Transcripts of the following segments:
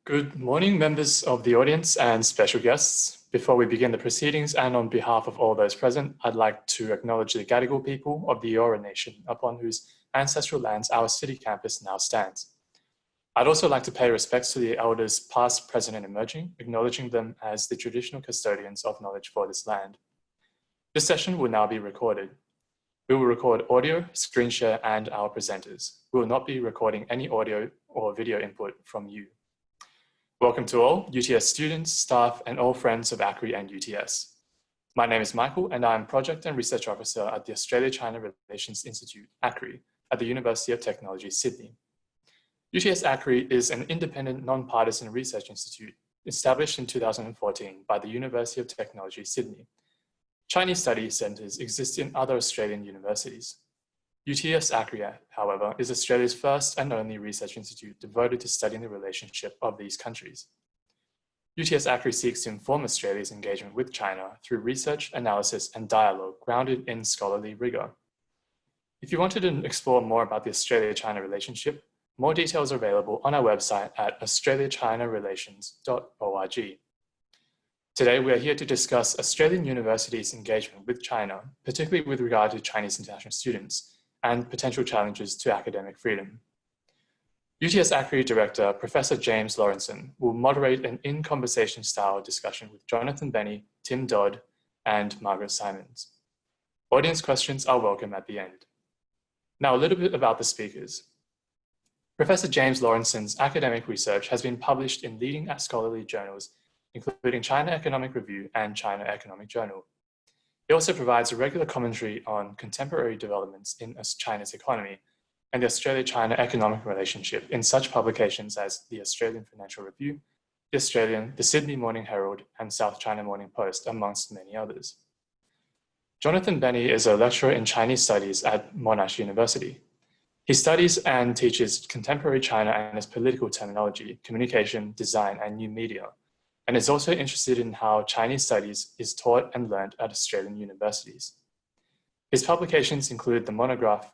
Good morning, members of the audience and special guests. Before we begin the proceedings and on behalf of all those present, I'd like to acknowledge the Gadigal people of the Eora Nation, upon whose ancestral lands our city campus now stands. I'd also like to pay respects to the elders past, present and emerging, acknowledging them as the traditional custodians of knowledge for this land. This session will now be recorded. We will record audio, screen share and our presenters. We will not be recording any audio or video input from you. Welcome to all UTS students, staff, and all friends of ACRI and UTS. My name is Michael, and I'm Project and Research Officer at the Australia-China Relations Institute, ACRI, at the University of Technology, Sydney. UTS ACRI is an independent, non-partisan research institute established in 2014 by the University of Technology, Sydney. Chinese study centres exist in other Australian universities. UTS ACRI, however, is Australia's first and only research institute devoted to studying the relationship of these countries. UTS ACRI seeks to inform Australia's engagement with China through research, analysis, and dialogue grounded in scholarly rigour. If you wanted to explore more about the Australia-China relationship, more details are available on our website at australiachinarelations.org. Today, we are here to discuss Australian universities' engagement with China, particularly with regard to Chinese international students, and potential challenges to academic freedom. UTS ACRI Director, Professor James Laurenceson, will moderate an in-conversation style discussion with Jonathan Benney, Tim Dodd, and Margaret Simons. Audience questions are welcome at the end. Now, a little bit about the speakers. Professor James Laurenson's academic research has been published in leading scholarly journals, including China Economic Review and China Economic Journal. He also provides a regular commentary on contemporary developments in China's economy and the Australia-China economic relationship in such publications as the Australian Financial Review, the Sydney Morning Herald, and South China Morning Post, amongst many others. Jonathan Benney is a lecturer in Chinese studies at Monash University. He studies and teaches contemporary China and its political terminology, communication, design, and new media, and is also interested in how Chinese studies is taught and learned at Australian universities. His publications include the monograph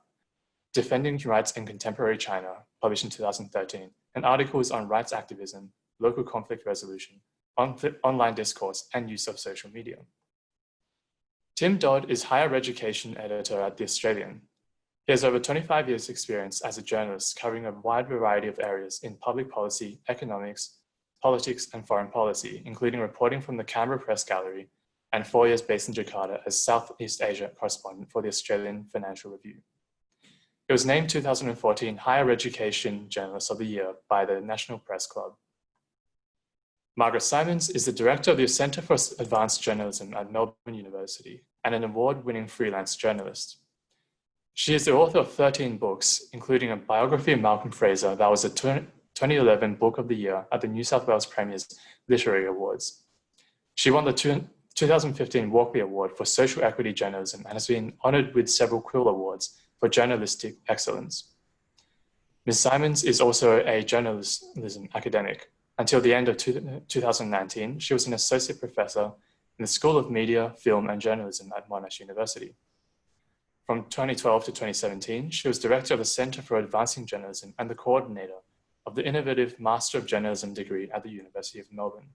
Defending Rights in Contemporary China, published in 2013, and articles on rights activism, local conflict resolution, online discourse, and use of social media. Tim Dodd is Higher Education Editor at The Australian. He has over 25 years' experience as a journalist covering a wide variety of areas in public policy, economics, politics, and foreign policy, including reporting from the Canberra Press Gallery and 4 years based in Jakarta as Southeast Asia correspondent for the Australian Financial Review. He was named 2014 Higher Education Journalist of the Year by the National Press Club. Margaret Simons is the Director of the Centre for Advanced Journalism at Melbourne University and an award-winning freelance journalist. She is the author of 13 books, including a biography of Malcolm Fraser that was a 2011 Book of the Year at the New South Wales Premier's Literary Awards. She won the 2015 Walkley Award for Social Equity Journalism and has been honoured with several Quill Awards for journalistic excellence. Ms. Simons is also a journalism academic. Until the end of 2019, she was an associate professor in the School of Media, Film and Journalism at Monash University. From 2012 to 2017, she was director of the Centre for Advancing Journalism and the coordinator of the innovative Master of Journalism degree at the University of Melbourne.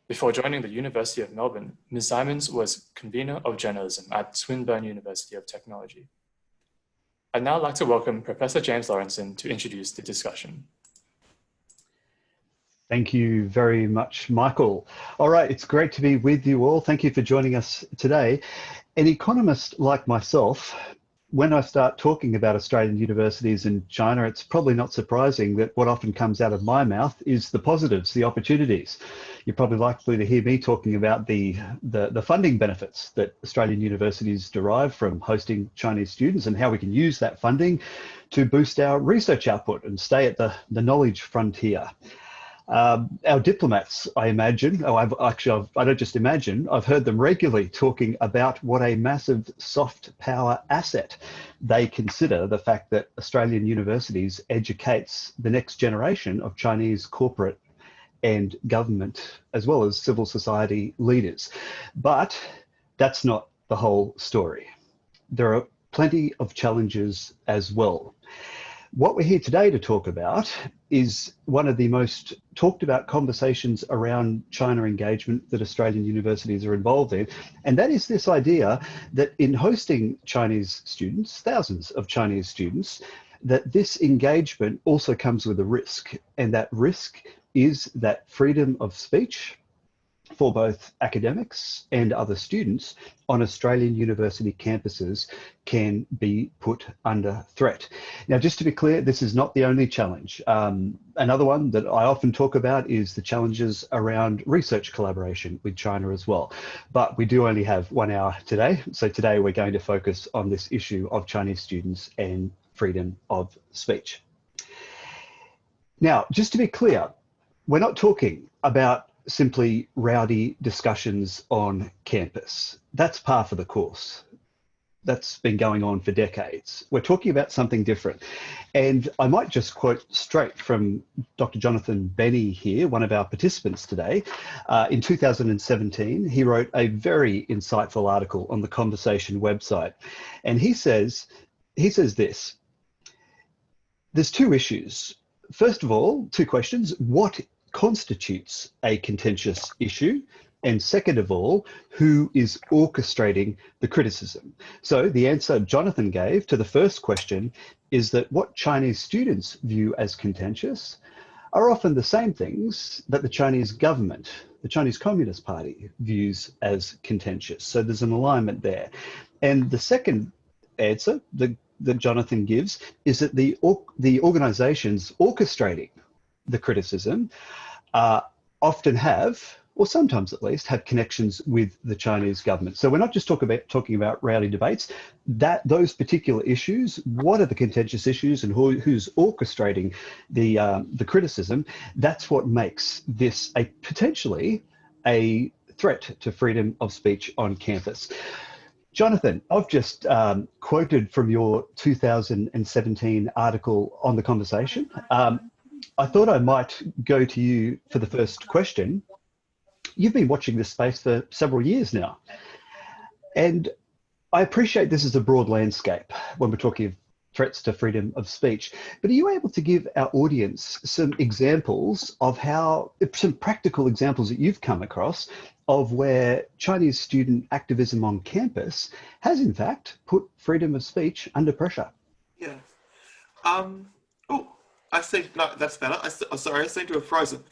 Before joining the University of Melbourne, Ms. Simons was convener of journalism at Swinburne University of Technology. I'd now like to welcome Professor James Laurenceson to introduce the discussion. Thank you very much, Michael. All right, it's great to be with you all. Thank you for joining us today. An economist like myself, when I start talking about Australian universities in China, it's probably not surprising that what often comes out of my mouth is the positives, the opportunities. You're probably likely to hear me talking about the funding benefits that Australian universities derive from hosting Chinese students and how we can use that funding to boost our research output and stay at the knowledge frontier. Our diplomats, I imagine, I don't just imagine, I've heard them regularly talking about what a massive soft power asset they consider the fact that Australian universities educates the next generation of Chinese corporate and government, as well as civil society leaders. But that's not the whole story. There are plenty of challenges as well. What we're here today to talk about is one of the most talked about conversations around China engagement that Australian universities are involved in. And that is this idea that in hosting Chinese students, thousands of Chinese students, that this engagement also comes with a risk. And that risk is that freedom of speech for both academics and other students on Australian university campuses can be put under threat. Now, just to be clear, this is not the only challenge. Another one that I often talk about is the challenges around research collaboration with China as well. But we do only have 1 hour today. So today we're going to focus on this issue of Chinese students and freedom of speech. Now, just to be clear, we're not talking about simply rowdy discussions on campus. That's par for the course. That's been going on for decades. We're talking about something different. And I might just quote straight from Dr. Jonathan Benney here, one of our participants today. In 2017, he wrote a very insightful article on the Conversation website. And he says this: there's two issues. First of all, two questions. What constitutes a contentious issue? And second of all, who is orchestrating the criticism? So the answer Jonathan gave to the first question is that what Chinese students view as contentious are often the same things that the Chinese government, the Chinese Communist Party, views as contentious. So there's an alignment there. And the second answer that Jonathan gives is that the organizations orchestrating the criticism often have, or sometimes at least, have connections with the Chinese government. So we're not just talking about rowdy debates. Those particular issues, what are the contentious issues and who's orchestrating the criticism? That's what makes this potentially a threat to freedom of speech on campus. Jonathan, I've just quoted from your 2017 article on the Conversation. I thought I might go to you for the first question. You've been watching this space for several years now, and I appreciate this is a broad landscape when we're talking of threats to freedom of speech, but are you able to give our audience some examples of some practical examples that you've come across of where Chinese student activism on campus has in fact put freedom of speech under pressure? Yeah. I see. No, that's better. Sorry, I seem to have frozen.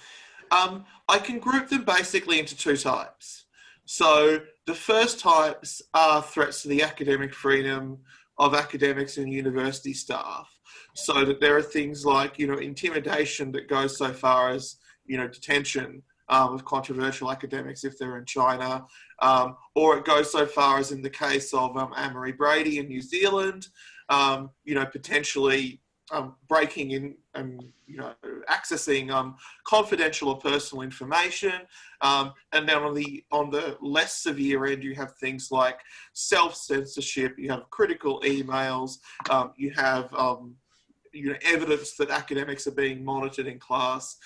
I can group them basically into two types. So the first types are threats to the academic freedom of academics and university staff. So that there are things like, intimidation that goes so far as, detention of controversial academics if they're in China, or it goes so far as in the case of Anne-Marie Brady in New Zealand, potentially breaking in and accessing confidential or personal information, and then on the less severe end, you have things like self-censorship. You have critical emails. You have evidence that academics are being monitored in class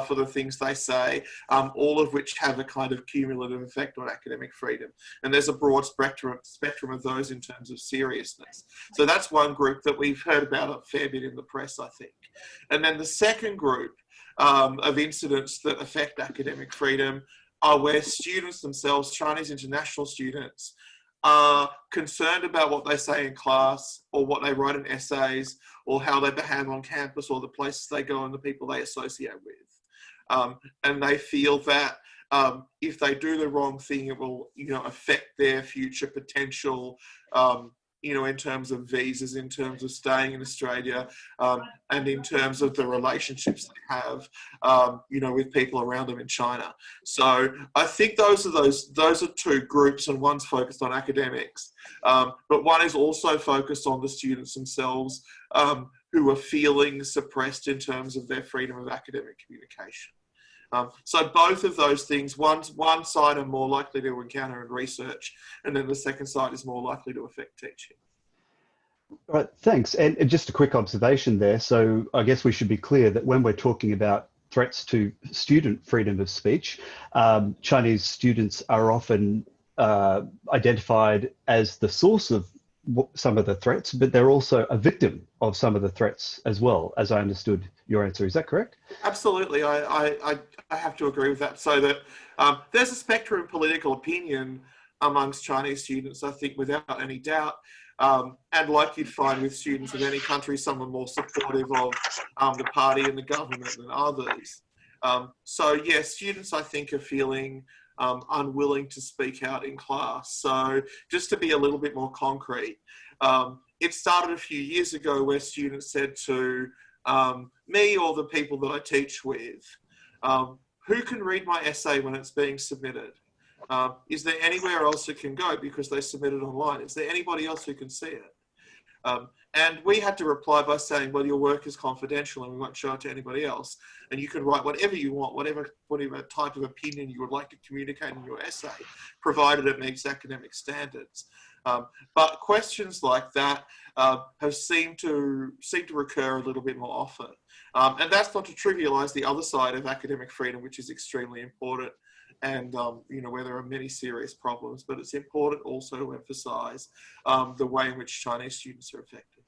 for the things they say, all of which have a kind of cumulative effect on academic freedom. And there's a broad spectrum of those in terms of seriousness. So that's one group that we've heard about a fair bit in the press, I think. And then the second group of incidents that affect academic freedom are where students themselves, Chinese international students, are concerned about what they say in class or what they write in essays or how they behave on campus or the places they go and the people they associate with. And they feel that if they do the wrong thing, it will, affect their future potential, in terms of visas, in terms of staying in Australia, and in terms of the relationships they have, with people around them in China. So I think those are two groups, and one's focused on academics, but one is also focused on the students themselves, who are feeling suppressed in terms of their freedom of academic communication. So both of those things, one side are more likely to encounter in research, and then the second side is more likely to affect teaching. All right, thanks. And just a quick observation there. So I guess we should be clear that when we're talking about threats to student freedom of speech, Chinese students are often identified as the source of some of the threats, but they're also a victim of some of the threats as well, as I understood your answer. Is that correct? Absolutely. I have to agree with that. So that there's a spectrum of political opinion amongst Chinese students, I think, without any doubt. And like you'd find with students of any country, some are more supportive of the party and the government than others. So yes, students, I think, are feeling unwilling to speak out in class. So just to be a little bit more concrete, it started a few years ago where students said to me or the people that I teach with, who can read my essay when it's being submitted? Is there anywhere else it can go because they submitted online? Is there anybody else who can see it? And we had to reply by saying, well, your work is confidential and we won't show it to anybody else. And you can write whatever you want, whatever type of opinion you would like to communicate in your essay, provided it meets academic standards. But questions like that have seemed to recur a little bit more often. And that's not to trivialise the other side of academic freedom, which is extremely important, and where there are many serious problems, but it's important also to emphasise the way in which Chinese students are affected.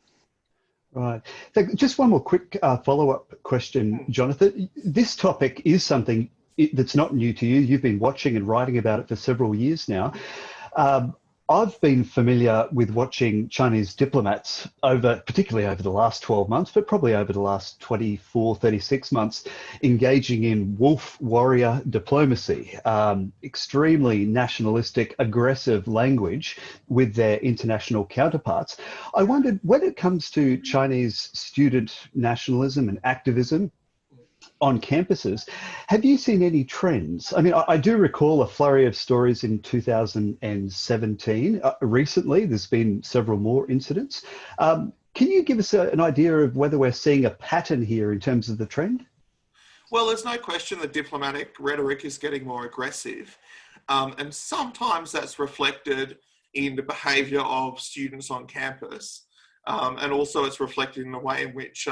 Right. So just one more quick follow-up question, Jonathan. This topic is something that's not new to you. You've been watching and writing about it for several years now. I've been familiar with watching Chinese diplomats particularly over the last 12 months, but probably over the last 24, 36 months, engaging in wolf warrior diplomacy, extremely nationalistic, aggressive language with their international counterparts. I wondered, when it comes to Chinese student nationalism and activism on campuses, have you seen any trends? I mean, I do recall a flurry of stories in 2017. Recently, there's been several more incidents. Can you give us an idea of whether we're seeing a pattern here in terms of the trend? Well, there's no question that diplomatic rhetoric is getting more aggressive. And sometimes that's reflected in the behaviour of students on campus. And also it's reflected in the way in which,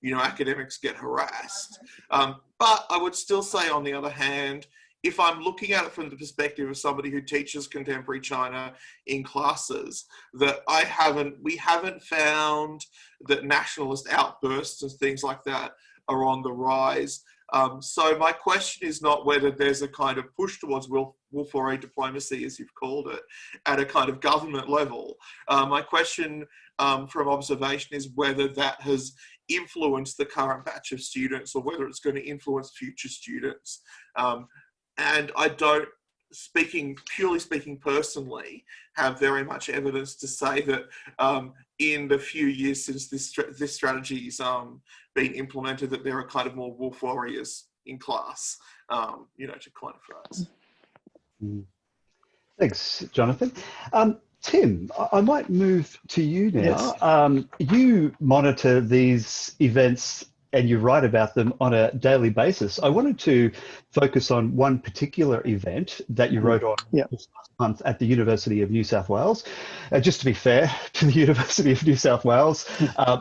academics get harassed. But I would still say, on the other hand, if I'm looking at it from the perspective of somebody who teaches contemporary China in classes, that we haven't found that nationalist outbursts and things like that are on the rise. So my question is not whether there's a kind of push towards wolf warrior diplomacy, as you've called it, at a kind of government level. My question from observation is whether that has influenced the current batch of students or whether it's going to influence future students. And I don't, purely speaking personally, have very much evidence to say that in the few years since this strategy's been implemented, that there are kind of more wolf warriors in class, to coin a phrase. Thanks, Jonathan. Tim, I might move to you now. Yes. You monitor these events and you write about them on a daily basis. I wanted to focus on one particular event that you wrote on this last month at the University of New South Wales. Just to be fair to the University of New South Wales,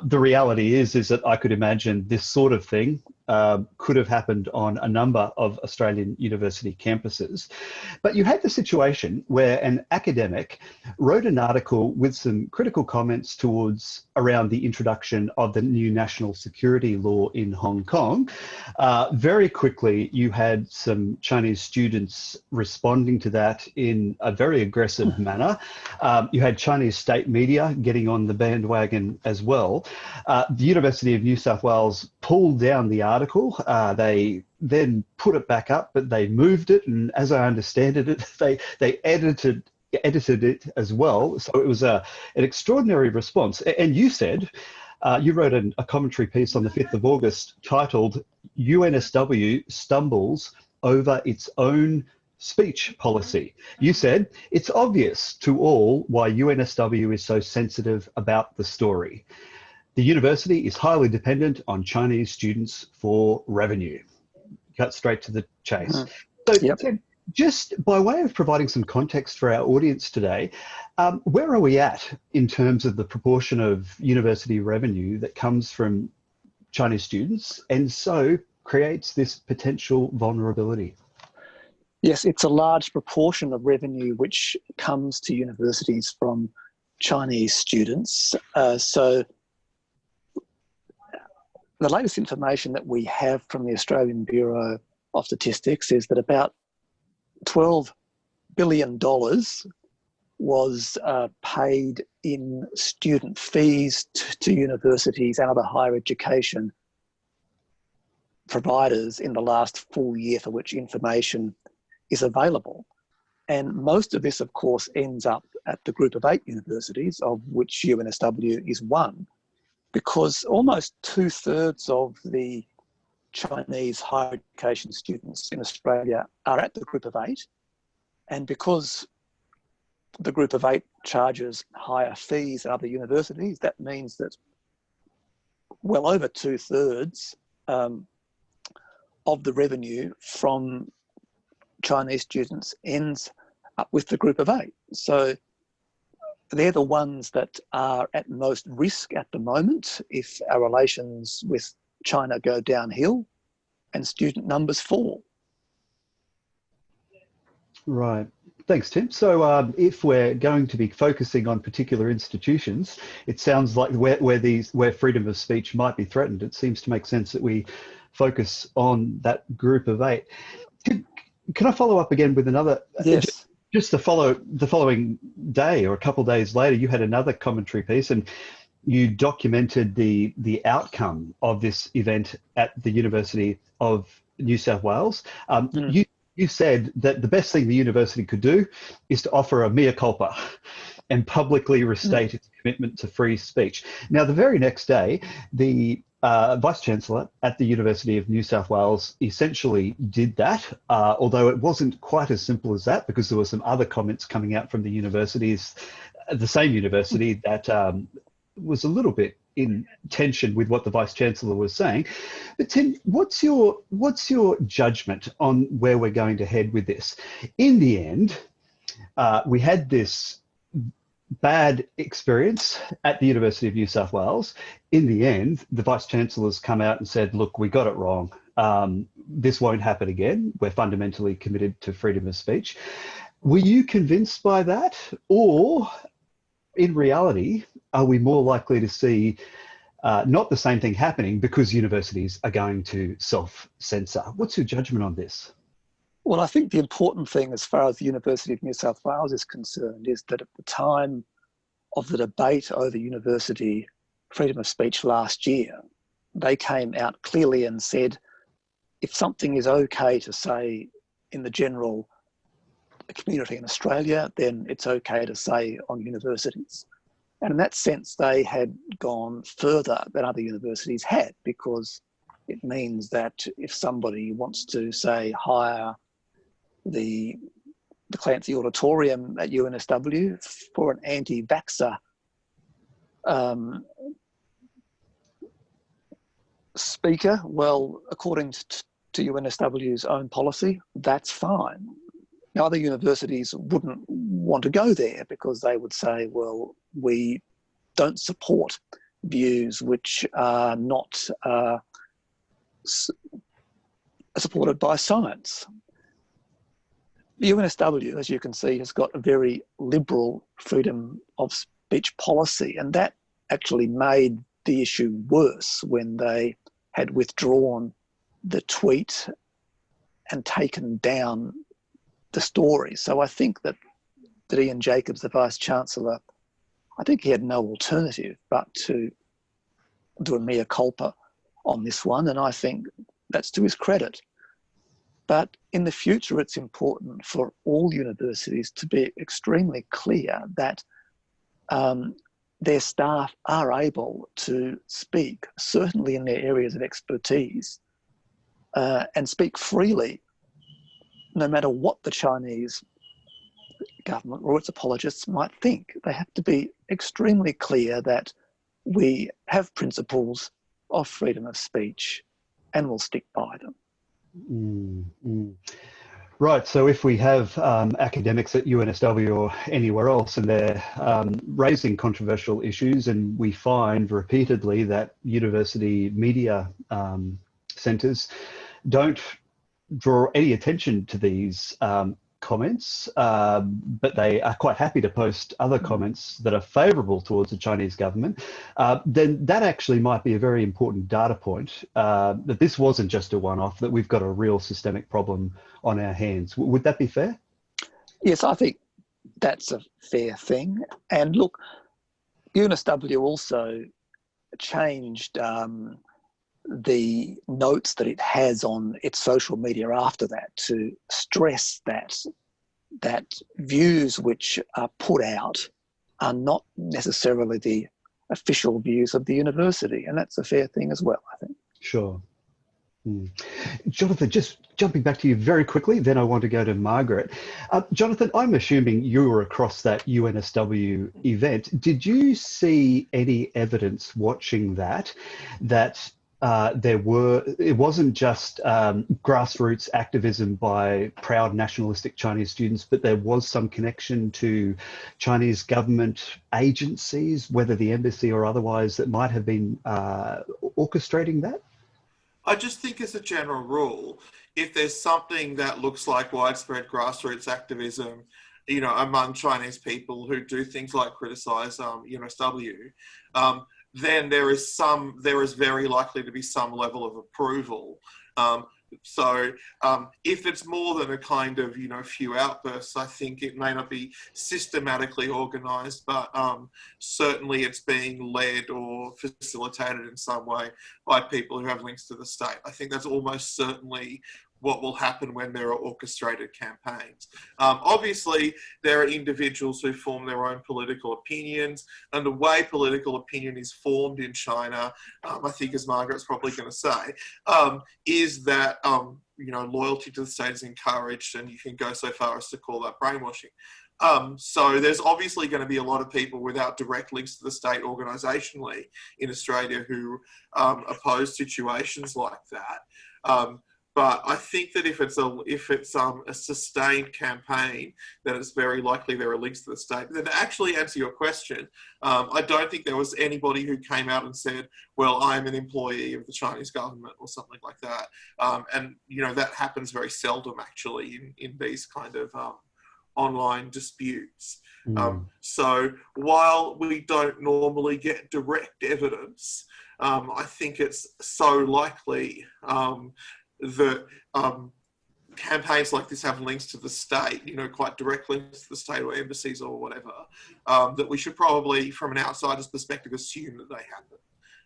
the reality is that I could imagine this sort of thing could have happened on a number of Australian university campuses. But you had the situation where an academic wrote an article with some critical comments around the introduction of the new national security law in Hong Kong. Very quickly, you had some Chinese students responding to that in a very aggressive manner. You had Chinese state media getting on the bandwagon as well. The University of New South Wales pulled down the article. They then put it back up, but they moved it, and as I understand it, they edited it as well. So it was an extraordinary response. And you said, you wrote a commentary piece on the 5th of August titled "UNSW Stumbles Over Its Own Speech Policy." You said, "It's obvious to all why UNSW is so sensitive about the story. The university is highly dependent on Chinese students for revenue." Cut straight to the chase. So Tim, just by way of providing some context for our audience today, where are we at in terms of the proportion of university revenue that comes from Chinese students and so creates this potential vulnerability? Yes, it's a large proportion of revenue which comes to universities from Chinese students. So the latest information that we have from the Australian Bureau of Statistics is that about $12 billion was paid in student fees to universities and other higher education providers in the last full year for which information is available. And most of this, of course, ends up at the group of 8 universities, of which UNSW is one, because almost 2/3 of the Chinese higher education students in Australia are at the group of 8. And because the group of 8 charges higher fees than other universities, that means that well over 2/3 of the revenue from Chinese students ends up with the group of 8. So they're the ones that are at most risk at the moment if our relations with China go downhill and student numbers fall. Right. Thanks, Tim. So if we're going to be focusing on particular institutions, it sounds like where freedom of speech might be threatened, it seems to make sense that we focus on that group of 8. Can I follow up again with another? Yes. Just the following day or a couple of days later, you had another commentary piece and you documented the outcome of this event at the University of New South Wales. You said that the best thing the university could do is to offer a mea culpa and publicly restate its commitment to free speech. Now, the very next day, the Vice-Chancellor at the University of New South Wales essentially did that, although it wasn't quite as simple as that because there were some other comments coming out from the universities, the same university, that was a little bit in tension with what the Vice-Chancellor was saying. But Tim, what's your judgment on where we're going to head with this? In the end, we had this bad experience at the University of New South Wales. In the end, the Vice-Chancellor's come out and said, look, we got it wrong. This won't happen again. We're fundamentally committed to freedom of speech. Were you convinced by that? Or in reality, are we more likely to see not the same thing happening because universities are going to self-censor? What's your judgment on this? Well, I think the important thing as far as the University of New South Wales is concerned is that at the time of the debate over university freedom of speech last year, they came out clearly and said, if something is okay to say in the general community in Australia, then it's okay to say on universities. And in that sense, they had gone further than other universities had, because it means that if somebody wants to, say, hire the Clancy Auditorium at UNSW for an anti-vaxxer speaker, well, according to UNSW's own policy, that's fine. Now, other universities wouldn't want to go there because they would say, well, we don't support views which are not supported by science. The UNSW, as you can see, has got a very liberal freedom of speech policy, and that actually made the issue worse when they had withdrawn the tweet and taken down the story. So I think that Ian Jacobs, the Vice-Chancellor, I think he had no alternative but to do a mea culpa on this one, and I think that's to his credit. But in the future, it's important for all universities to be extremely clear that their staff are able to speak, certainly in their areas of expertise, and speak freely, no matter what the Chinese government or its apologists might think. They have to be extremely clear that we have principles of freedom of speech and will stick by them. Right, so if we have academics at UNSW or anywhere else and they're raising controversial issues, and we find repeatedly that university media centres don't draw any attention to these comments, but they are quite happy to post other comments that are favourable towards the Chinese government, then that actually might be a very important data point, that this wasn't just a one-off, that we've got a real systemic problem on our hands. Would that be fair? Yes, I think that's a fair thing. And look, UNSW also changed the notes that it has on its social media after that to stress that views which are put out are not necessarily the official views of the university, and that's a fair thing as well, I think. Sure. Jonathan, just jumping back to you very quickly, then I want to go to Margaret. Jonathan, I'm assuming you were across that UNSW event. Did you see any evidence watching that it wasn't just grassroots activism by proud nationalistic Chinese students, but there was some connection to Chinese government agencies, whether the embassy or otherwise, that might have been orchestrating that? I just think as a general rule, if there's something that looks like widespread grassroots activism, you know, among Chinese people who do things like criticize UNSW, then there is very likely to be some level of approval. So if it's more than a kind of, few outbursts, I think it may not be systematically organised, but certainly it's being led or facilitated in some way by people who have links to the state. I think that's almost certainly what will happen when there are orchestrated campaigns. Obviously, there are individuals who form their own political opinions, and the way political opinion is formed in China, I think, as Margaret's probably going to say, is that loyalty to the state is encouraged, and you can go so far as to call that brainwashing. So there's obviously going to be a lot of people without direct links to the state organisationally in Australia who oppose situations like that. But I think that if it's a sustained campaign, then it's very likely there are links to the state. But then to actually answer your question, I don't think there was anybody who came out and said, well, I'm an employee of the Chinese government or something like that. And, that happens very seldom actually in these kind of online disputes. So while we don't normally get direct evidence, I think it's so likely that campaigns like this have links to the state, quite direct links to the state or embassies or whatever, that we should probably, from an outsider's perspective, assume that they happen.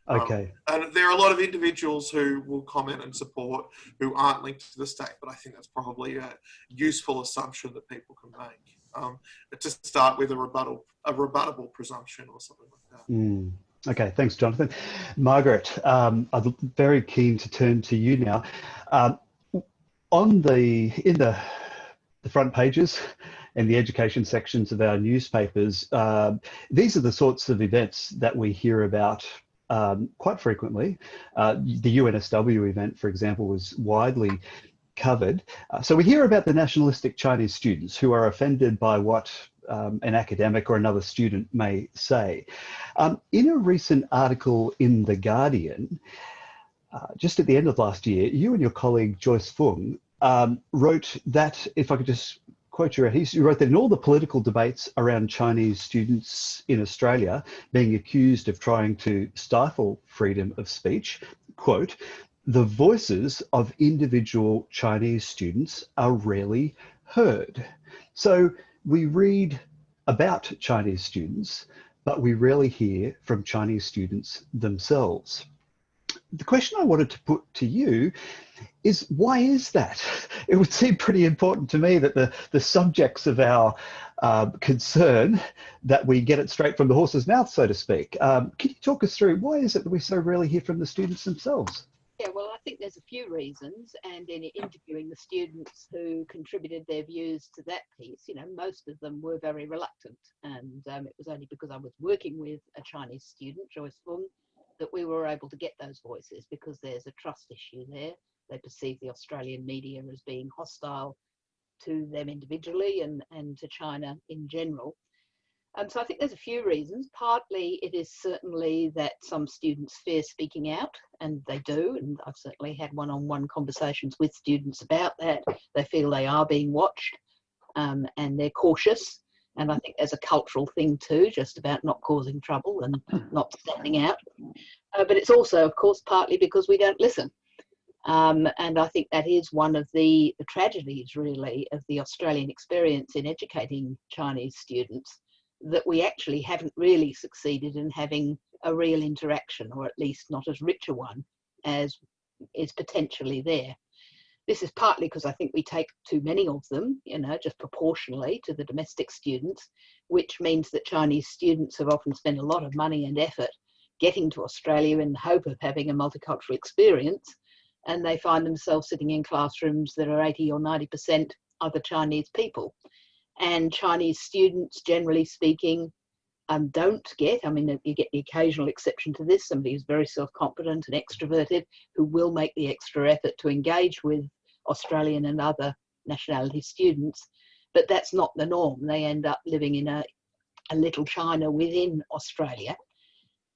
Okay. And there are a lot of individuals who will comment and support who aren't linked to the state, but I think that's probably a useful assumption that people can make. To start with a rebuttable presumption or something like that. Okay, thanks, Jonathan. Margaret, I'm very keen to turn to you now. In the front pages and the education sections of our newspapers, these are the sorts of events that we hear about quite frequently. The UNSW event, for example, was widely covered. So we hear about the nationalistic Chinese students who are offended by what an academic or another student may say. In a recent article in The Guardian, just at the end of last year, you and your colleague Joyce Fung wrote that, if I could just quote you right, you wrote that in all the political debates around Chinese students in Australia being accused of trying to stifle freedom of speech, quote, the voices of individual Chinese students are rarely heard. So we read about Chinese students, but we rarely hear from Chinese students themselves. The question I wanted to put to you is, why is that? It would seem pretty important to me that the subjects of our concern, that we get it straight from the horse's mouth, so to speak. Can you talk us through, why is it that we so rarely hear from the students themselves? Yeah, well, I think there's a few reasons, and in interviewing the students who contributed their views to that piece, most of them were very reluctant, and it was only because I was working with a Chinese student, Joyce Fung, that we were able to get those voices, because there's a trust issue there. They perceive the Australian media as being hostile to them individually and to China in general. So I think there's a few reasons. Partly it is certainly that some students fear speaking out, and they do, and I've certainly had one-on-one conversations with students about that. They feel they are being watched. and they're cautious. And I think there's a cultural thing too, just about not causing trouble and not standing out. But it's also, of course, partly because we don't listen. And I think that is one of the tragedies, really, of the Australian experience in educating Chinese students, that we actually haven't really succeeded in having a real interaction, or at least not as rich a one as is potentially there. This is partly because I think we take too many of them, you know, just proportionally to the domestic students, which means that Chinese students have often spent a lot of money and effort getting to Australia in the hope of having a multicultural experience, and they find themselves sitting in classrooms that are 80 or 90% other Chinese people. And Chinese students, generally speaking, don't get, I mean, you get the occasional exception to this, somebody who's very self-confident and extroverted who will make the extra effort to engage with Australian and other nationality students, but that's not the norm. They end up living in a little China within Australia.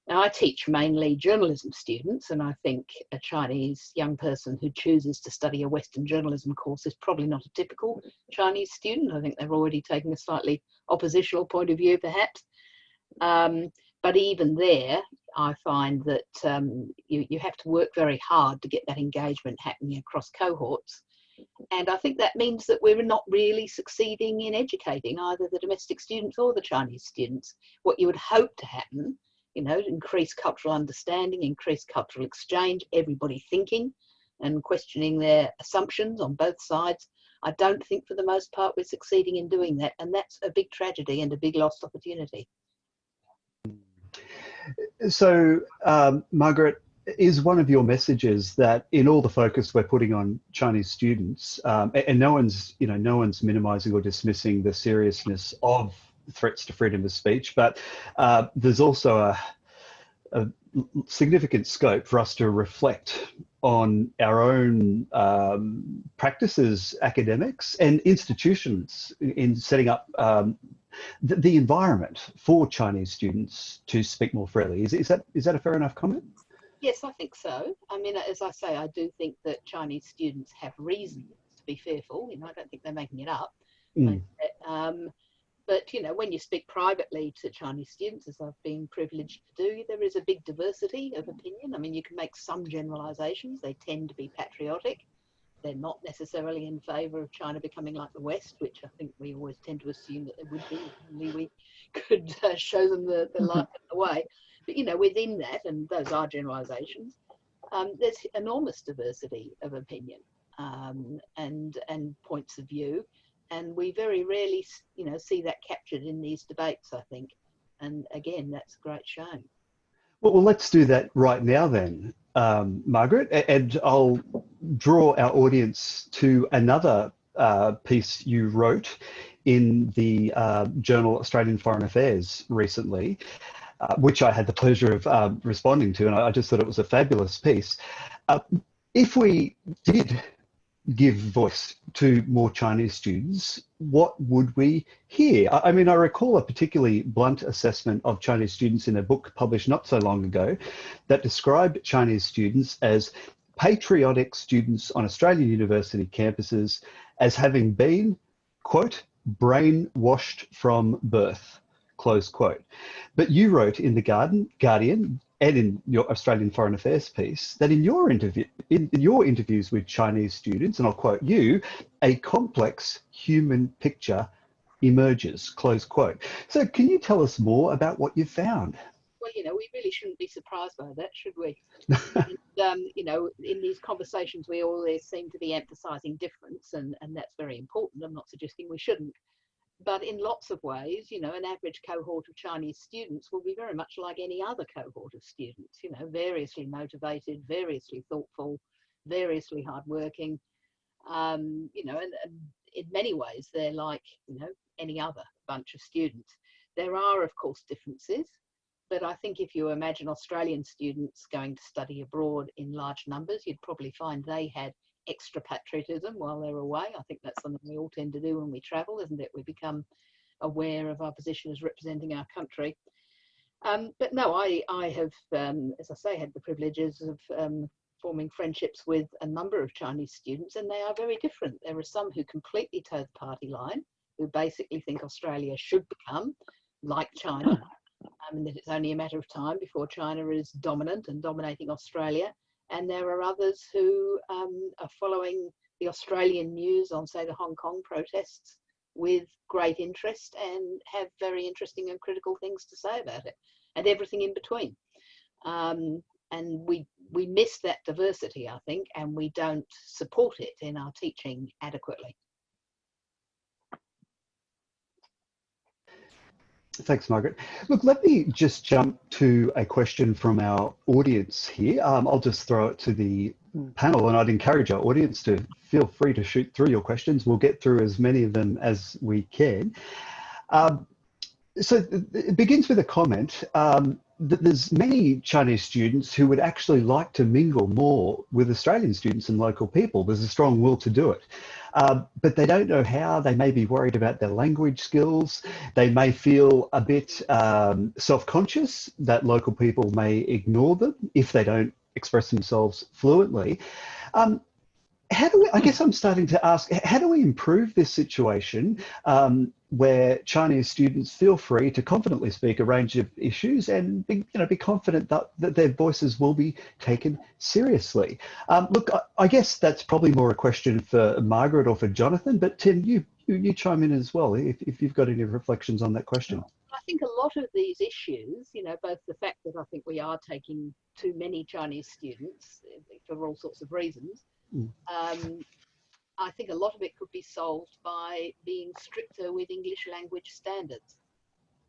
Now, I teach mainly journalism students, and I think a Chinese young person who chooses to study a Western journalism course is probably not a typical Chinese student. I think they're already taking a slightly oppositional point of view, perhaps. But even there, I find that you have to work very hard to get that engagement happening across cohorts. And I think that means that we're not really succeeding in educating either the domestic students or the Chinese students. What you would hope to happen, you know, increase cultural understanding, increase cultural exchange, everybody thinking and questioning their assumptions on both sides. I don't think for the most part we're succeeding in doing that. And that's a big tragedy and a big lost opportunity. So, Margaret, is one of your messages that in all the focus we're putting on Chinese students, and no one's minimizing or dismissing the seriousness of threats to freedom of speech, but there's also a significant scope for us to reflect on our own practices, academics and institutions in setting up the environment for Chinese students to speak more freely. Is that a fair enough comment? Yes, I think so. I mean, as I say, I do think that Chinese students have reasons to be fearful. You know, I don't think they're making it up. But, you know, when you speak privately to Chinese students, as I've been privileged to do, there is a big diversity of opinion. I mean, you can make some generalizations. They tend to be patriotic. They're not necessarily in favour of China becoming like the West, which I think we always tend to assume that they would be, if only we could show them the light of the way. But, you know, within that, and those are generalizations, there's enormous diversity of opinion and points of view. And we very rarely, you know, see that captured in these debates, I think. And again, that's a great shame. Well, let's do that right now then, Margaret, and I'll draw our audience to another piece you wrote in the journal Australian Foreign Affairs recently, which I had the pleasure of responding to, and I just thought it was a fabulous piece. If we did give voice to more Chinese students, what would we hear? I mean, I recall a particularly blunt assessment of Chinese students in a book published not so long ago that described Chinese students as patriotic students on Australian university campuses as having been, quote, brainwashed from birth, close quote. But you wrote in the Guardian and in your Australian Foreign Affairs piece that in your interviews with Chinese students, and I'll quote you, a complex human picture emerges, close quote. So can you tell us more about what you found? Well, you know, we really shouldn't be surprised by that, should we? And, you know, in these conversations, we always seem to be emphasising difference, and that's very important. I'm not suggesting we shouldn't. But in lots of ways, you know, an average cohort of Chinese students will be very much like any other cohort of students, you know, variously motivated, variously thoughtful, variously hardworking, you know, and in many ways, they're like, you know, any other bunch of students. There are, of course, differences, but I think if you imagine Australian students going to study abroad in large numbers, you'd probably find they had extra patriotism while they're away. I think that's something we all tend to do when we travel, isn't it? We become aware of our position as representing our country. But no, I have, as I say, had the privileges of forming friendships with a number of Chinese students, and they are very different. There are some who completely toe the party line who basically think Australia should become like China, and that it's only a matter of time before China is dominant and dominating Australia. And there are others who are following the Australian news on, say, the Hong Kong protests with great interest and have very interesting and critical things to say about it, and everything in between. And we miss that diversity, I think, and we don't support it in our teaching adequately. Thanks, Margaret. Look, let me just jump to a question from our audience here. I'll just throw it to the panel, and I'd encourage our audience to feel free to shoot through your questions. We'll get through as many of them as we can. So it begins with a comment that there's many Chinese students who would actually like to mingle more with Australian students and local people. There's a strong will to do it. But they don't know how. They may be worried about their language skills. They may feel a bit self-conscious that local people may ignore them if they don't express themselves fluently. How do we, I guess I'm starting to ask, how do we improve this situation where Chinese students feel free to confidently speak a range of issues and be confident that their voices will be taken seriously? Look, I guess that's probably more a question for Margaret or for Jonathan, but Tim, you chime in as well if you've got any reflections on that question. I think a lot of these issues, both the fact that I think we are taking too many Chinese students for all sorts of reasons, I think a lot of it could be solved by being stricter with English language standards.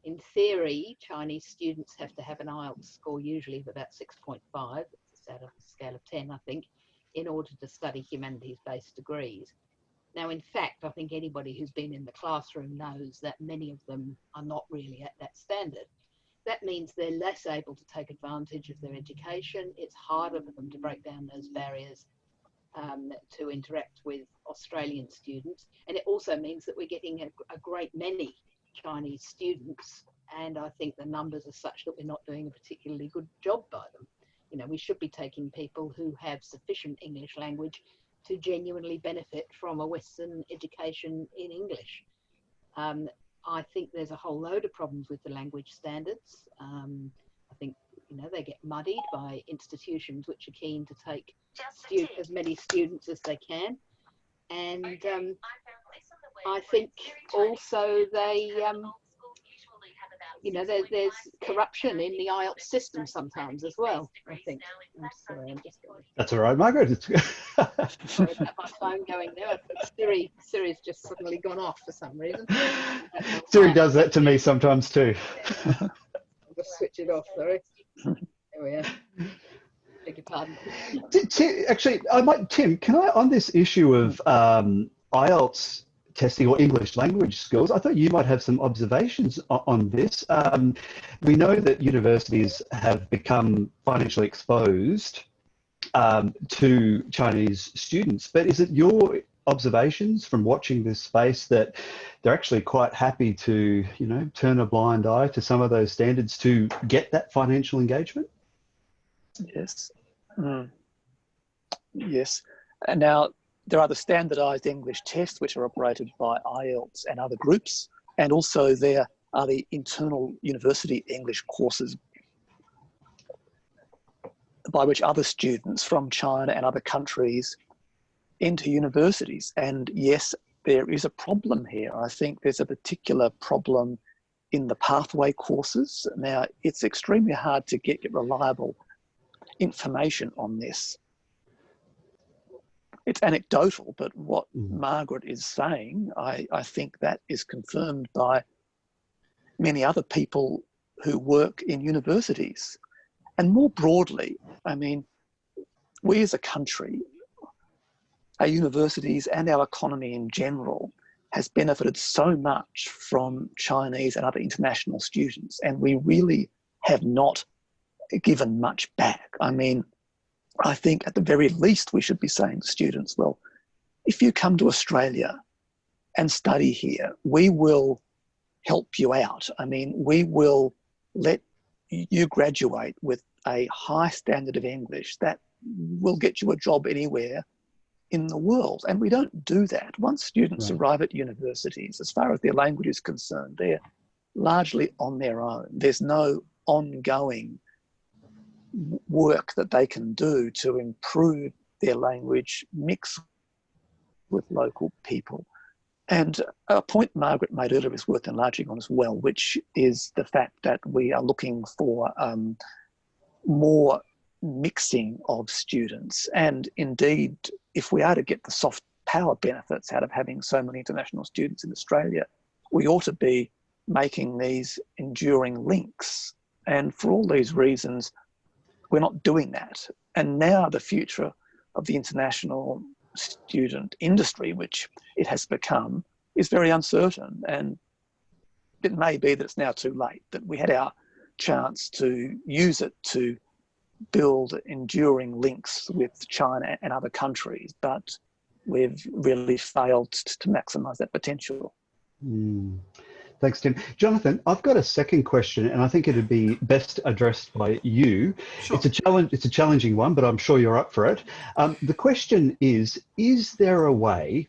In theory, Chinese students have to have an IELTS score usually of about 6.5, it's out of a scale of 10, I think, in order to study humanities-based degrees. Now, in fact, I think anybody who's been in the classroom knows that many of them are not really at that standard. That means they're less able to take advantage of their education. It's harder for them to break down those barriers to interact with Australian students. And it also means that we're getting a great many Chinese students, and I think the numbers are such that we're not doing a particularly good job by them. We should be taking people who have sufficient English language to genuinely benefit from a Western education in English. I think there's a whole load of problems with the language standards. I think they get muddied by institutions which are keen to take as many students as they can, and I think also they there's corruption in the IELTS system sometimes as well, I think. I'm sorry, I'm just going. That's all right, Margaret. Sorry about my phone going there. Siri's just suddenly gone off for some reason. Siri does that to me sometimes too. I'll just switch it off, sorry. There we are. Beg your pardon. Actually, Tim, can I, on this issue of IELTS testing or English language skills, I thought you might have some observations on this. We know that universities have become financially exposed to Chinese students, but is it your observations from watching this space that they're actually quite happy to, turn a blind eye to some of those standards to get that financial engagement? Yes. Yes. And now there are the standardised English tests which are operated by IELTS and other groups, and also there are the internal university English courses by which other students from China and other countries enter universities. And yes, there is a problem here. I think there's a particular problem in the pathway courses. Now, it's extremely hard to get reliable information on this. It's anecdotal, but what Margaret is saying, I think that is confirmed by many other people who work in universities. And more broadly, I mean, we as a country, our universities and our economy in general has benefited so much from Chinese and other international students, and we really have not given much back. I mean, I think at the very least we should be saying to students, well, if you come to Australia and study here, we will help you out. I mean, we will let you graduate with a high standard of English that will get you a job anywhere in the world. And we don't do that. Once students Right. arrive at universities, as far as their language is concerned, they're largely on their own. There's no ongoing work that they can do to improve their language mix with local people. And a point Margaret made earlier is worth enlarging on as well, which is the fact that we are looking for more mixing of students. And indeed, if we are to get the soft power benefits out of having so many international students in Australia, we ought to be making these enduring links. And for all these reasons, we're not doing that. And now the future of the international student industry, which it has become, is very uncertain. And it may be that it's now too late, that we had our chance to use it to build enduring links with China and other countries, but we've really failed to maximise that potential. Mm. Thanks, Tim. Jonathan, I've got a second question, and I think it'd be best addressed by you. Sure. It's a challenging one, but I'm sure you're up for it. The question is there a way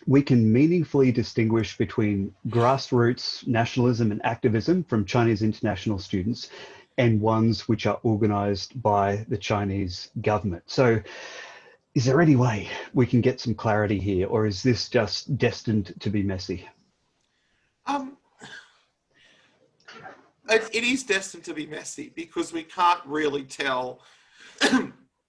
we can meaningfully distinguish between grassroots nationalism and activism from Chinese international students and ones which are organised by the Chinese government? So is there any way we can get some clarity here, or is this just destined to be messy? It is destined to be messy because we can't really tell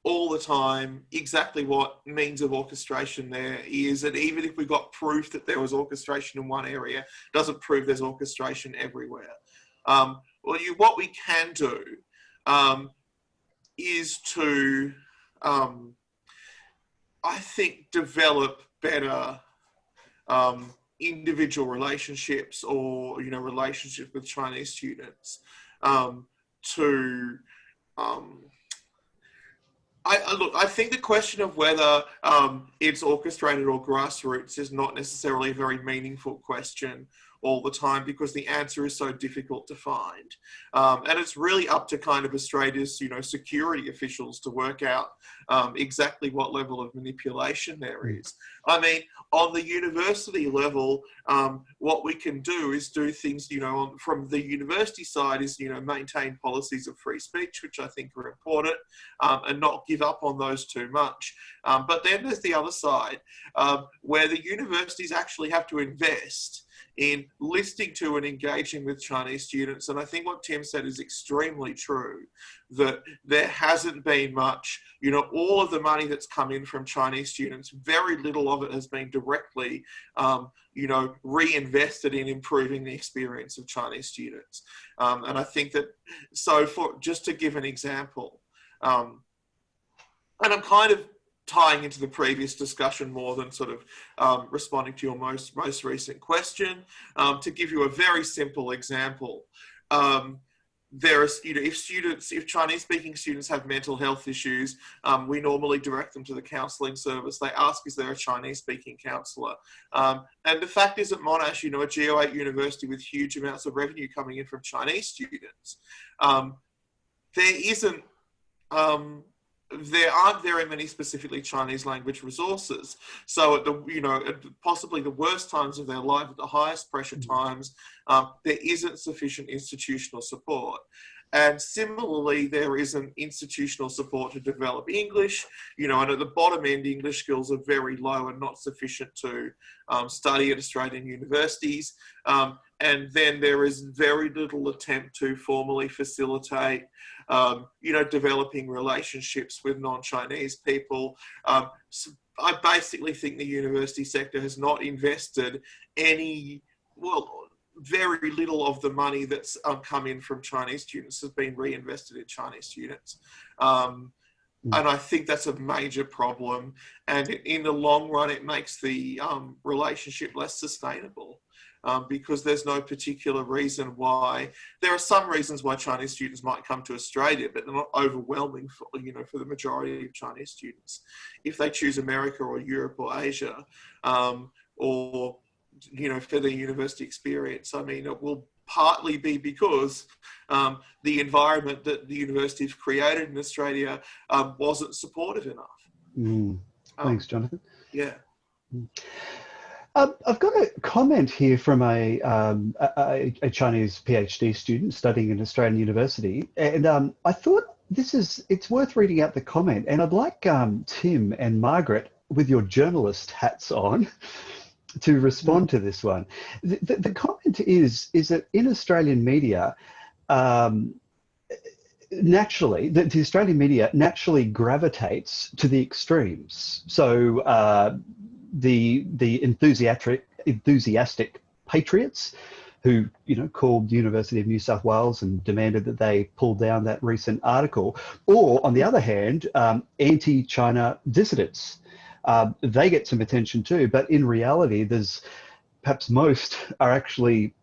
all the time exactly what means of orchestration there is. And even if we got proof that there was orchestration in one area, doesn't prove there's orchestration everywhere. What we can do is to, I think, develop better individual relationships or, relationships with Chinese students I think the question of whether it's orchestrated or grassroots is not necessarily a very meaningful question all the time, because the answer is so difficult to find. And it's really up to kind of Australia's, security officials to work out exactly what level of manipulation there is. I mean, on the university level, what we can do is do things, from the university side is, maintain policies of free speech, which I think are important, and not give up on those too much. But then there's the other side, where the universities actually have to invest in listening to and engaging with Chinese students. And I think what Tim said is extremely true, that there hasn't been much, all of the money that's come in from Chinese students, very little of it has been directly, reinvested in improving the experience of Chinese students. And I think that, just to give an example, and I'm kind of tying into the previous discussion more than sort of responding to your most recent question. To give you a very simple example, if Chinese-speaking students have mental health issues, we normally direct them to the counselling service. They ask, is there a Chinese-speaking counsellor? And the fact is, at Monash, a Geo8 university with huge amounts of revenue coming in from Chinese students, there aren't very many specifically Chinese language resources. So at possibly the worst times of their life, at the highest pressure times, there isn't sufficient institutional support. And similarly, there isn't institutional support to develop English, and at the bottom end, English skills are very low and not sufficient to study at Australian universities. And then there is very little attempt to formally facilitate, developing relationships with non-Chinese people. So I basically think the university sector has not invested very little of the money that's come in from Chinese students has been reinvested in Chinese students. And I think that's a major problem. And in the long run, it makes the relationship less sustainable. Because there's no particular reason why. There are some reasons why Chinese students might come to Australia, but they're not overwhelming for the majority of Chinese students. If they choose America or Europe or Asia, or for their university experience, I mean, it will partly be because the environment that the university have created in Australia wasn't supportive enough. Thanks, Jonathan. Yeah. I've got a comment here from a Chinese PhD student studying in Australian University, and I thought it's worth reading out the comment, and I'd like Tim and Margaret, with your journalist hats on, to respond to this one. The comment is that in Australian media, naturally, the Australian media naturally gravitates to the extremes. So the enthusiastic patriots who, called the University of New South Wales and demanded that they pull down that recent article, or on the other hand, anti-China dissidents. They get some attention too, but in reality, perhaps most are actually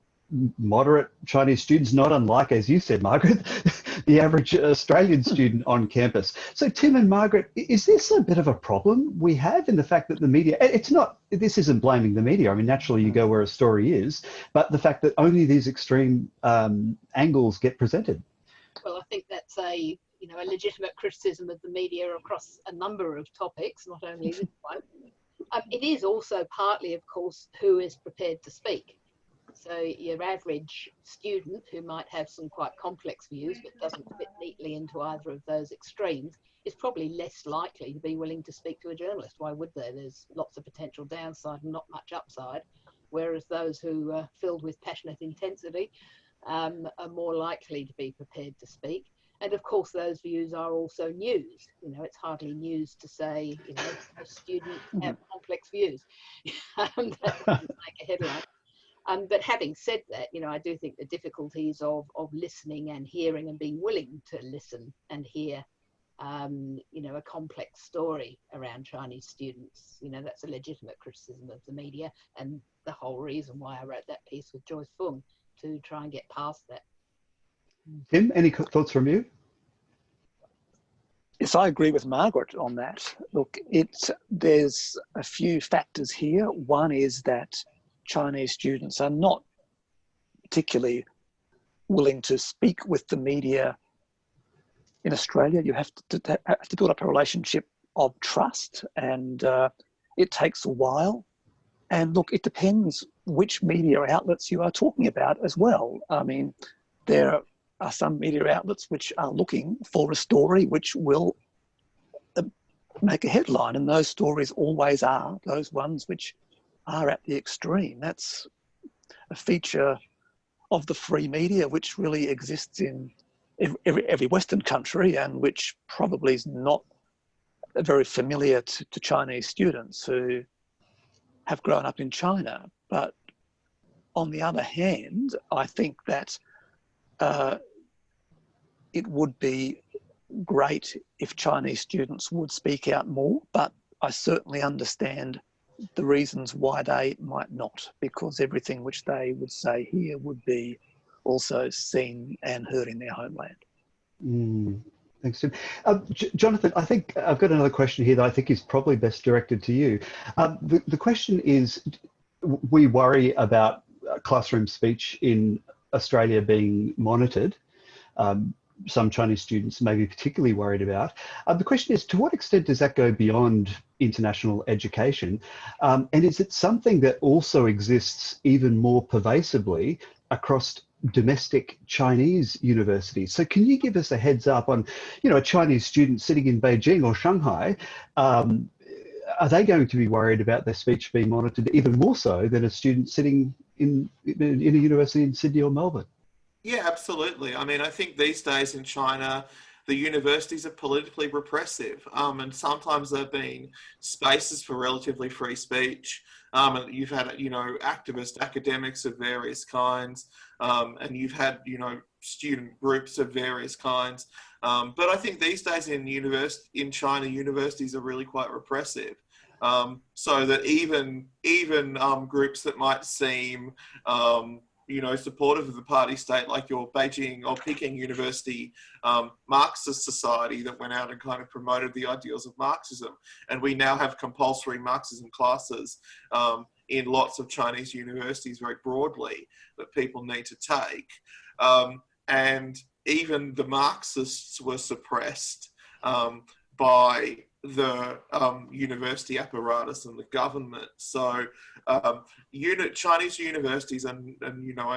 moderate Chinese students, not unlike, as you said, Margaret, the average Australian student on campus. So Tim and Margaret, is this a bit of a problem we have in the fact that the media, this isn't blaming the media. I mean, naturally you go where a story is, but the fact that only these extreme angles get presented. Well, I think that's a legitimate criticism of the media across a number of topics, not only this one. It is also partly, of course, who is prepared to speak. So your average student who might have some quite complex views but doesn't fit neatly into either of those extremes is probably less likely to be willing to speak to a journalist. Why would they? There's lots of potential downside and not much upside, whereas those who are filled with passionate intensity are more likely to be prepared to speak. And of course, those views are also news. It's hardly news to say, a student have complex views. That doesn't make a headline. But having said that, I do think the difficulties of listening and hearing and being willing to listen and hear, a complex story around Chinese students, that's a legitimate criticism of the media, and the whole reason why I wrote that piece with Joyce Fung, to try and get past that. Tim, any thoughts from you? Yes, I agree with Margaret on that. Look, there's a few factors here. One is that Chinese students are not particularly willing to speak with the media in Australia. You have to build up a relationship of trust, and it takes a while. And look, it depends which media outlets you are talking about as well. I mean, there are some media outlets which are looking for a story which will make a headline, and those stories always are those ones which are at the extreme. That's a feature of the free media which really exists in every Western country, and which probably is not very familiar to Chinese students who have grown up in China. But on the other hand, I think that it would be great if Chinese students would speak out more, but I certainly understand the reasons why they might not, because everything which they would say here would be also seen and heard in their homeland. Thanks, Tim. Jonathan, I think I've got another question here that I think is probably best directed to you. The question is, we worry about classroom speech in Australia being monitored. Some Chinese students may be particularly worried about. The question is, to what extent does that go beyond international education? And is it something that also exists even more pervasively across domestic Chinese universities? So can you give us a heads up on, a Chinese student sitting in Beijing or Shanghai, are they going to be worried about their speech being monitored even more so than a student sitting in a university in Sydney or Melbourne? Yeah, absolutely. I mean, I think these days in China, the universities are politically repressive, and sometimes they've been spaces for relatively free speech. And you've had, activist academics of various kinds, and you've had, student groups of various kinds. But I think these days in China, universities are really quite repressive. So that even groups that might seem supportive of the party state, like your Beijing or Peking University Marxist Society that went out and kind of promoted the ideals of Marxism. And we now have compulsory Marxism classes in lots of Chinese universities very broadly that people need to take. And even the Marxists were suppressed by the university apparatus and the government. So Chinese universities are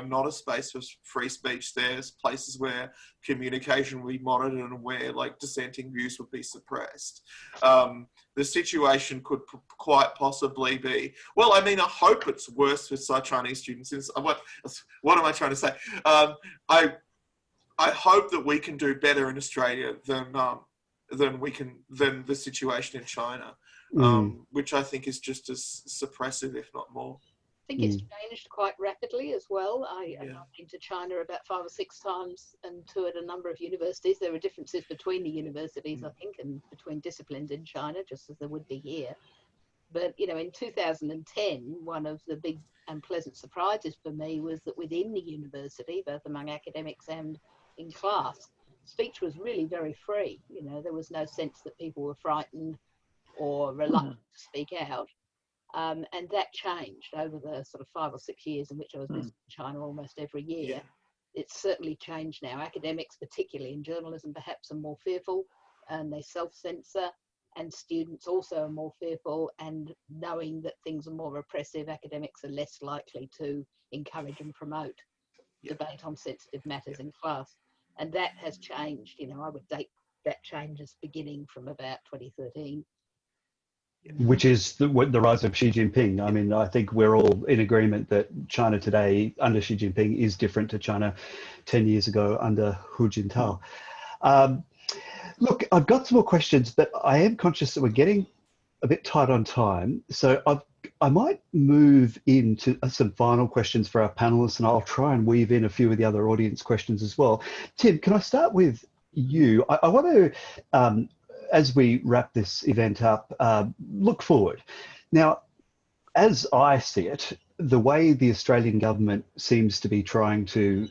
not a space for free speech. There's places where communication will be monitored and where like dissenting views would be suppressed. The situation could quite possibly be, well, I mean, I hope it's worse for Chinese students. What am I trying to say? I hope that we can do better in Australia than the situation in China, which I think is just as suppressive, if not more. I think it's changed quite rapidly as well. I've been to China about 5 or 6 times and toured a number of universities. There are differences between the universities, I think, and between disciplines in China, just as there would be here. But, in 2010, one of the big and pleasant surprises for me was that within the university, both among academics and in class, speech was really very free. There was no sense that people were frightened or reluctant to speak out. And that changed over the sort of 5 or 6 years in which I was visiting China almost every year. Yeah. It's certainly changed now. Academics, particularly in journalism, perhaps are more fearful and they self-censor, and students also are more fearful, and knowing that things are more repressive, academics are less likely to encourage and promote debate on sensitive matters in class. And that has changed. I would date that change as beginning from about 2013. Which is the rise of Xi Jinping. I mean, I think we're all in agreement that China today under Xi Jinping is different to China 10 years ago under Hu Jintao. Look, I've got some more questions, but I am conscious that we're getting a bit tight on time. So I might move into some final questions for our panelists, and I'll try and weave in a few of the other audience questions as well. Tim, can I start with you? I want to, as we wrap this event up, look forward. Now, as I see it, the way the Australian government seems to be trying to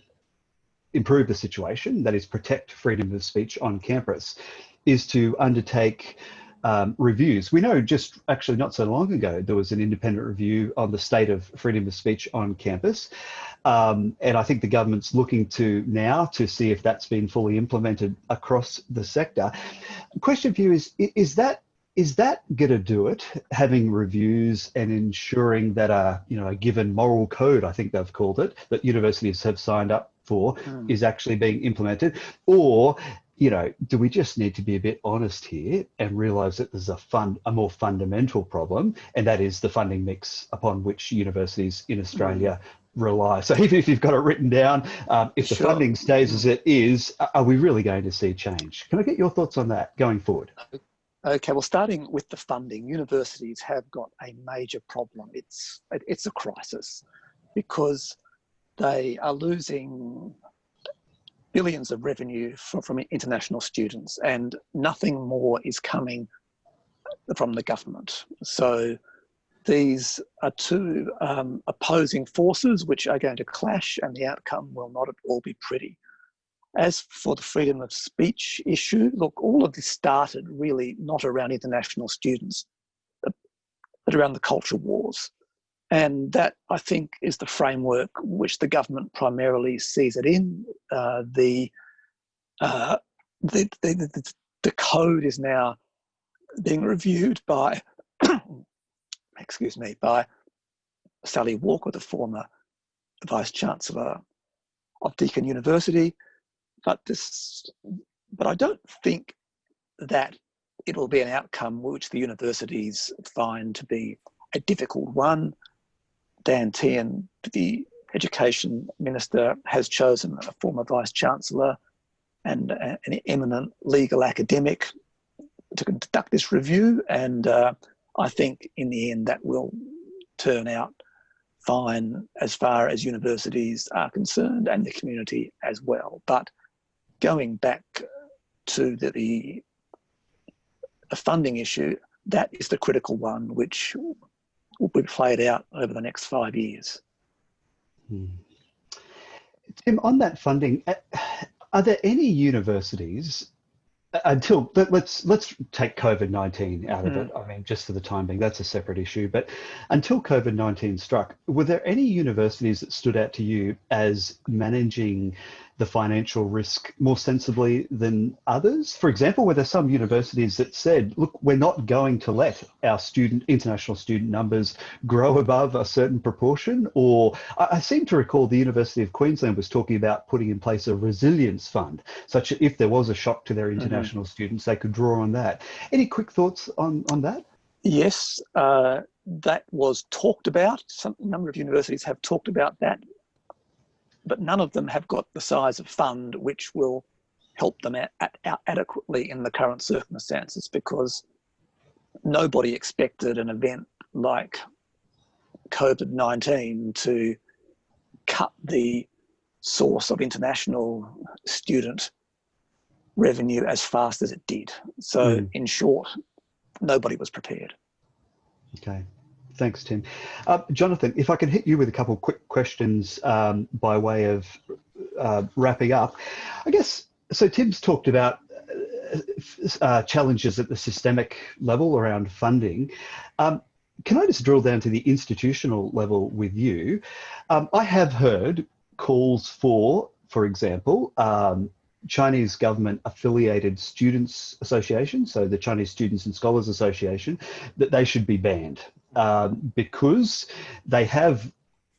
improve the situation, that is protect freedom of speech on campus, is to undertake reviews. We know just actually not so long ago, there was an independent review on the state of freedom of speech on campus. And I think the government's looking to now to see if that's been fully implemented across the sector. Question for you is that going to do it, having reviews and ensuring that a given moral code, I think they've called it, that universities have signed up for is actually being implemented? Or do we just need to be a bit honest here and realise that there's a more fundamental problem, and that is the funding mix upon which universities in Australia rely? So even if you've got it written down, if the funding stays as it is, are we really going to see change? Can I get your thoughts on that going forward? Okay, well, starting with the funding, universities have got a major problem. It's a crisis because they are losing billions of revenue from international students, and nothing more is coming from the government. So these are two opposing forces which are going to clash, and the outcome will not at all be pretty. As for the freedom of speech issue, look, all of this started really not around international students, but around the culture wars. And that, I think, is the framework which the government primarily sees it in. The code is now being reviewed by, by Sally Walker, the former Vice Chancellor of Deakin University. But I don't think that it will be an outcome which the universities find to be a difficult one. Dan Tehan, the Education Minister, has chosen a former Vice-Chancellor and an eminent legal academic to conduct this review, and I think in the end that will turn out fine as far as universities are concerned and the community as well. But going back to the funding issue, that is the critical one which will be played out over the next 5 years. Tim, on that funding, are there any universities, until, let's take COVID-19 out of it, I mean, just for the time being, that's a separate issue, but until COVID-19 struck, were there any universities that stood out to you as managing the financial risk more sensibly than others? For example, were there some universities that said, look, we're not going to let our international student numbers grow above a certain proportion? Or I seem to recall the University of Queensland was talking about putting in place a resilience fund, such that if there was a shock to their international students, they could draw on that. Any quick thoughts on that? Yes, that was talked about. A number of universities have talked about that, but none of them have got the size of fund which will help them adequately in the current circumstances, because nobody expected an event like COVID-19 to cut the source of international student revenue as fast as it did. So in short, nobody was prepared. Okay. Thanks, Tim. Jonathan, if I can hit you with a couple of quick questions by way of wrapping up. I guess, so Tim's talked about challenges at the systemic level around funding. Can I just drill down to the institutional level with you? I have heard calls for example, Chinese government affiliated students association, so the Chinese Students and Scholars Association, that they should be banned because they have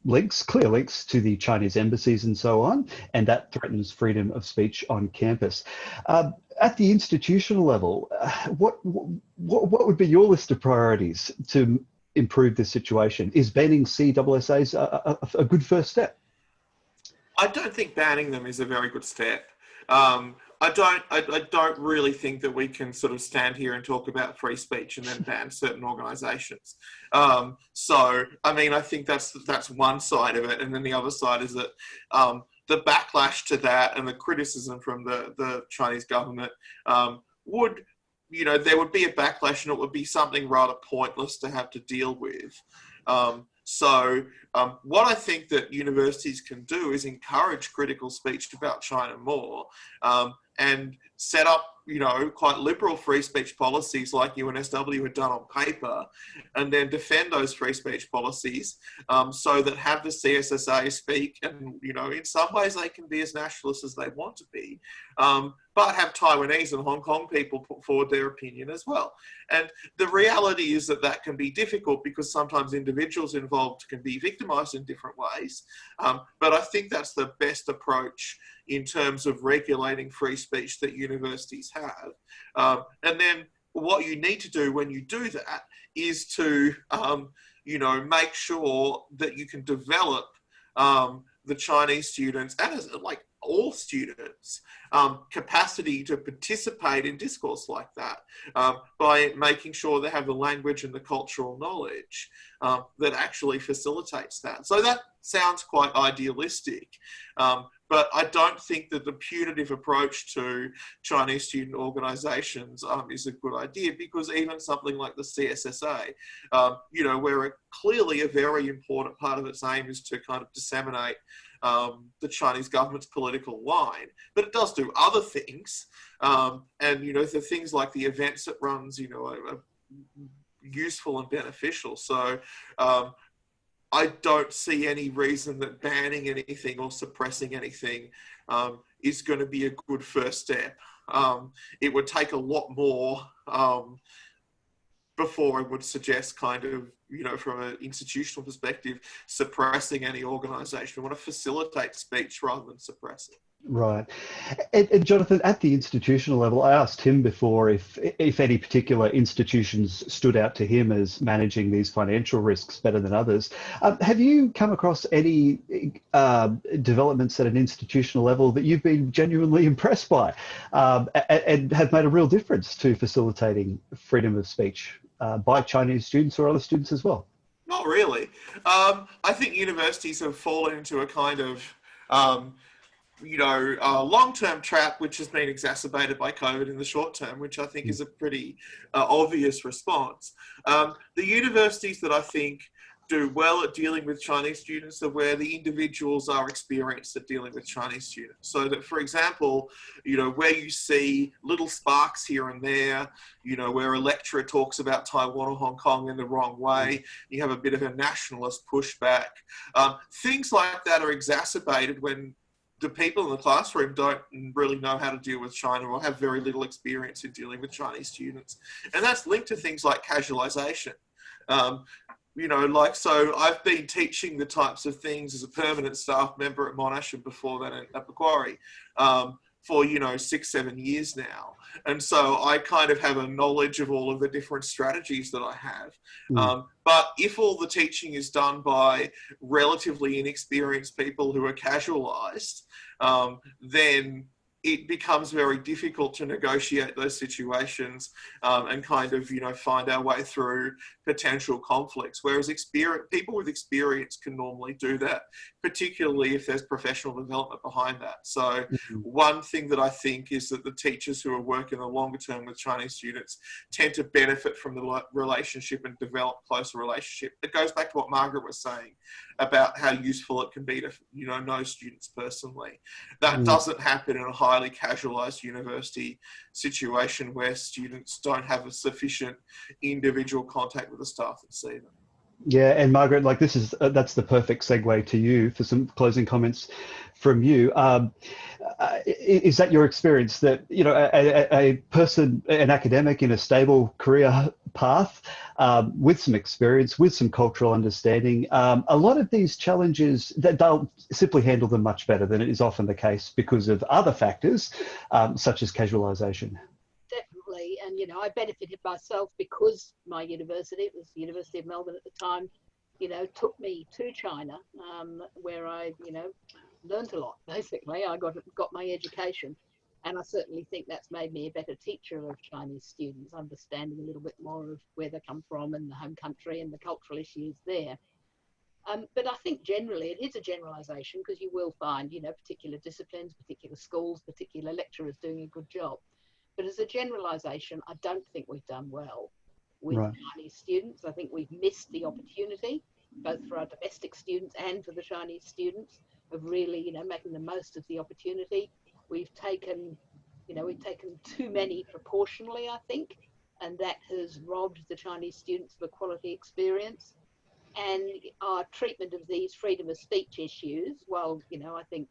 links, clear links to the Chinese embassies and so on, and that threatens freedom of speech on campus. At the institutional level, what would be your list of priorities to improve this situation? Is banning CSSAs a good first step? I don't think banning them is a very good step. I don't really think that we can sort of stand here and talk about free speech and then ban certain organisations. So, I mean, I think that's one side of it, and then the other side is that the backlash to that and the criticism from the Chinese government would, you know, there would be a backlash, and it would be something rather pointless to have to deal with. So what I think that universities can do is encourage critical speech about China more, and set up, you know, quite liberal free speech policies like UNSW had done on paper, and then defend those free speech policies so that have the CSSA speak, and, you know, in some ways they can be as nationalist as they want to be, but have Taiwanese and Hong Kong people put forward their opinion as well. And the reality is that that can be difficult because sometimes individuals involved can be victimized in different ways. But I think that's the best approach in terms of regulating free speech that universities have. And then what you need to do when you do that is to, you know, make sure that you can develop the Chinese students, and as, like all students, capacity to participate in discourse like that by making sure they have the language and the cultural knowledge that actually facilitates that. So that sounds quite idealistic, but I don't think that the punitive approach to Chinese student organisations is a good idea, because even something like the CSSA, you know, where clearly a very important part of its aim is to kind of disseminate the Chinese government's political line, but it does do other things. And, you know, the things like the events it runs, you know, are useful and beneficial. So I don't see any reason that banning anything or suppressing anything is going to be a good first step. It would take a lot more before I would suggest kind of, you know, from an institutional perspective, suppressing any organisation. We want to facilitate speech rather than suppress it. Right. And Jonathan, at the institutional level, I asked him before if any particular institutions stood out to him as managing these financial risks better than others. Have you come across any developments at an institutional level that you've been genuinely impressed by and have made a real difference to facilitating freedom of speech by Chinese students or other students as well? Not really. I think universities have fallen into a kind of you know, long-term trap, which has been exacerbated by COVID in the short term, which I think is a pretty obvious response. The universities that I think do well at dealing with Chinese students are where the individuals are experienced at dealing with Chinese students. So that, for example, you know, where you see little sparks here and there, you know, where a lecturer talks about Taiwan or Hong Kong in the wrong way, you have a bit of a nationalist pushback. Things like that are exacerbated when the people in the classroom don't really know how to deal with China or have very little experience in dealing with Chinese students. And that's linked to things like casualisation. You know, like, so I've been teaching the types of things as a permanent staff member at Monash and before that at Macquarie for, you know, 6-7 years now. And so I kind of have a knowledge of all of the different strategies that I have. But if all the teaching is done by relatively inexperienced people who are casualised, then it becomes very difficult to negotiate those situations and kind of, you know, find our way through potential conflicts. Whereas people with experience can normally do that, particularly if there's professional development behind that. So one thing that I think is that the teachers who are working the longer term with Chinese students tend to benefit from the relationship and develop closer relationship. It goes back to what Margaret was saying about how useful it can be to, you know students personally. That doesn't happen in a highly casualised university situation where students don't have a sufficient individual contact with the staff that see them. Yeah, and Margaret, like this is that's the perfect segue to you for some closing comments from you. Is that your experience that, you know, a person, an academic in a stable career path with some experience, with some cultural understanding, a lot of these challenges, that they'll simply handle them much better than it is often the case because of other factors such as casualisation? Definitely, and you know, I benefited myself because my university, it was the University of Melbourne at the time, you know, took me to China, where I, you know, learned a lot. Basically, I got my education, and I certainly think that's made me a better teacher of Chinese students, understanding a little bit more of where they come from and the home country and the cultural issues there. But I think generally it is a generalisation, because you will find, you know, particular disciplines, particular schools, particular lecturers doing a good job. But as a generalisation, I don't think we've done well with Chinese students. I think we've missed the opportunity, both for our domestic students and for the Chinese students, of really, you know, making the most of the opportunity. We've taken, you know, too many proportionally, I think, and that has robbed the Chinese students of a quality experience. And our treatment of these freedom of speech issues, well, you know, I think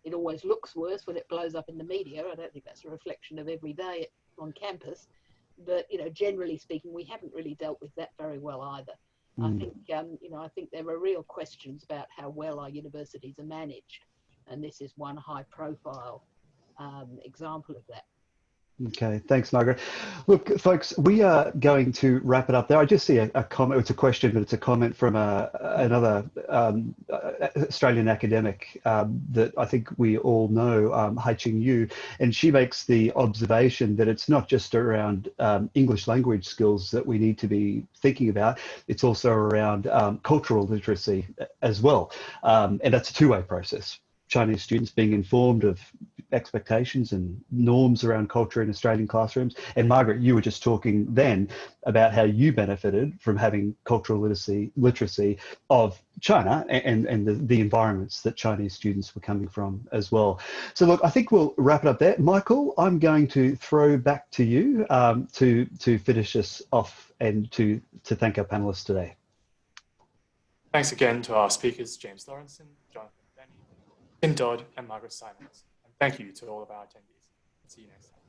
it always looks worse when it blows up in the media. I don't think that's a reflection of every day on campus. But, you know, generally speaking, we haven't really dealt with that very well either. I think, you know, I think there are real questions about how well our universities are managed. And this is one high profile example of that. Okay, thanks, Margaret. Look, folks, we are going to wrap it up there. I just see a comment. It's a question, but it's a comment from another Australian academic that I think we all know, Hai-Ching Yu, and she makes the observation that it's not just around English language skills that we need to be thinking about. It's also around cultural literacy as well, and that's a two-way process. Chinese students being informed of expectations and norms around culture in Australian classrooms. And Margaret, you were just talking then about how you benefited from having cultural literacy of China and the environments that Chinese students were coming from as well. So look, I think we'll wrap it up there. Michael, I'm going to throw back to you to finish us off and to thank our panelists today. Thanks again to our speakers, James Laurenceson, Jonathan Benney, Dodd, and Margaret Simons. And thank you to all of our attendees. See you next time.